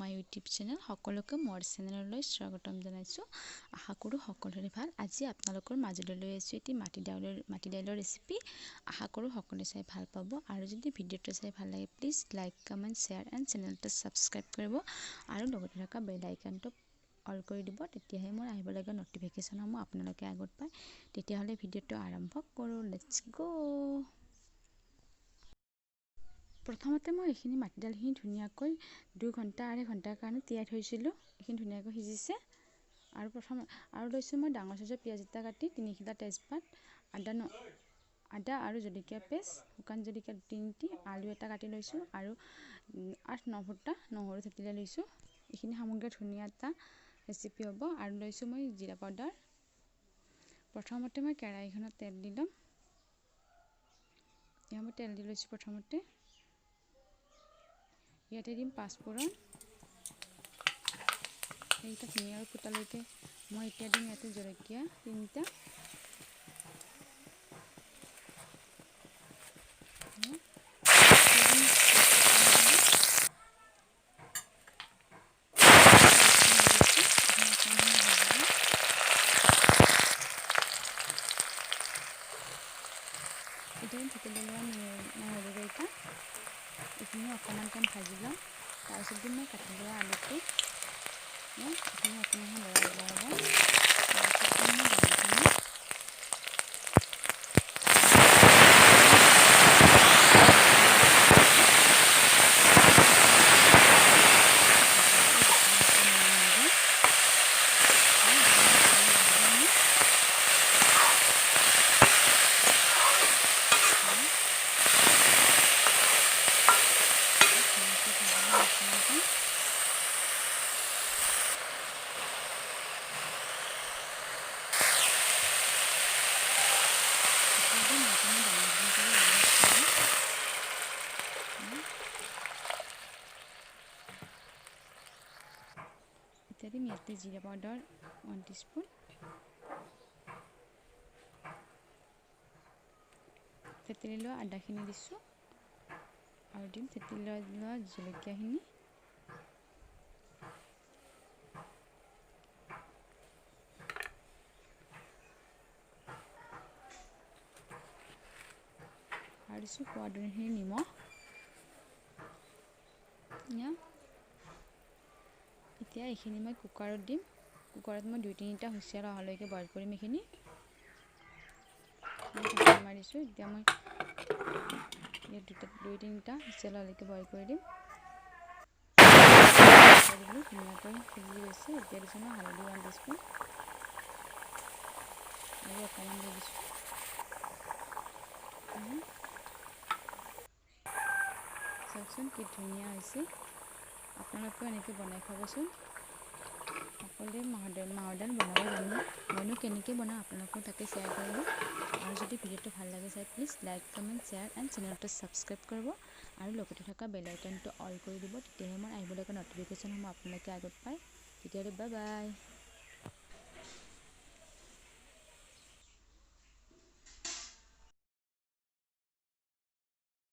My YouTube channel সকলোকে মোৰ চেনেললৈ স্বাগতম জনাইছোঁ। আশা কৰোঁ সকলোৰে ভাল। আজি আপোনালোকৰ মাজলৈ লৈ আছোঁ এটি মাটি দাইলৰ ৰেচিপি। আশা কৰোঁ সকলোৱে চাই ভাল পাব। আৰু যদি ভিডিঅ'টো চাই ভাল লাগে please like comment share and চেনেলটো ছাবস্ক্ৰাইব কৰিব আৰু লগতে থকা বেল আইকনটো অল কৰি দিব। তেতিয়াহে মোৰ আহিবলগীয়া ন'টিফিকেশ্যনসমূহ আপোনালোকে আগত পায়। তেতিয়াহ'লে ভিডিঅ'টো আৰম্ভ কৰোঁ। লেটছ গ'। প্ৰথমতে মই এইখিনি মাটিদাইলখিনি ধুনীয়াকৈ 2 ঘণ্টা 2.5 ঘণ্টাৰ কাৰণে তিয়াই থৈছিলোঁ। এইখিনি ধুনীয়াকৈ সিজিছে। আৰু লৈছোঁ মই ডাঙৰ চাইজৰ পিঁয়াজ এটা কাটি, 3 খিলা তেজপাত, আদা আৰু জলকীয়া পেষ্ট, শুকান জলকীয়া 3টি, আলু এটা কাটি লৈছোঁ আৰু 8-9 ফুটা নহৰু থেতেলিয়াই লৈছোঁ। এইখিনি সামগ্ৰী ধুনীয়া এটা ৰেচিপি হ'ব। আৰু লৈছোঁ মই জিৰা পাউডাৰ। প্ৰথমতে মই কেৰাহীখনত তেল দি ল'ম। এতিয়া মই তেল দি লৈছোঁ। প্ৰথমতে ইয়াতে দিম পাঁচফোৰণ। এইটা ধুনীয়াকৈ ফুটালৈকে মই এতিয়া দিম ইয়াতে জলকীয়া 3টা। এতিয়া থেতেলি লোৱা নহৰুকেইটা এইখিনি অকণমান টাইম ভাজি ল'ম। তাৰপিছত দিম মই কাটি লোৱা আলুটো। এইখিনি অকণমান লৰাই ল'ম। তাৰপিছত দিম মই দালিখিনি। এতিয়া দিম ইয়াতে জিৰা পাউডাৰ 1 টিস্পুন, থেতেলি লোৱা আদাখিনি দিছোঁ আৰু দিম থেতেলি লোৱা জলকীয়াখিনি। আৰু দিছোঁ সোৱাদ অনুসৰি নিমখ। এতিয়া এইখিনি মই কুকাৰত দিম। কুকাৰত মই 2-3টা হুইচেল অহালৈকে বইল কৰিম। এইখিনি মাৰিছোঁ। এতিয়া মই ইয়াত 2-3টা হুইচেল অহালৈকে বইল কৰি দিম। ধুনীয়াকৈ সিজি গৈছে। এতিয়া দিছোঁ মই হালধি 1 টিস্পুন আৰু অকণমান দি দিছোঁ। চাওকচোন কি ধুনীয়া হৈছে। আপোনালোকেও এনেকৈ বনাই খাবচোন। সকলোৱে মাহৰ দাইল বনাব জানো। মইনো কেনেকৈ বনাওঁ আপোনালোকেও তাকে শ্বেয়াৰ কৰিব। আৰু যদি ভিডিঅ'টো ভাল লাগে চাই please like comment share and চেনেলটো ছাবস্ক্ৰাইব কৰিব আৰু লগতে থকা বেল আইকনটো অল কৰি দিব। তেতিয়াহে মোৰ আহিবলগীয়া ন'টিফিকেশ্যনসমূহ আপোনালোকে আগত পায়। তেতিয়াহ'লে বাই বাই।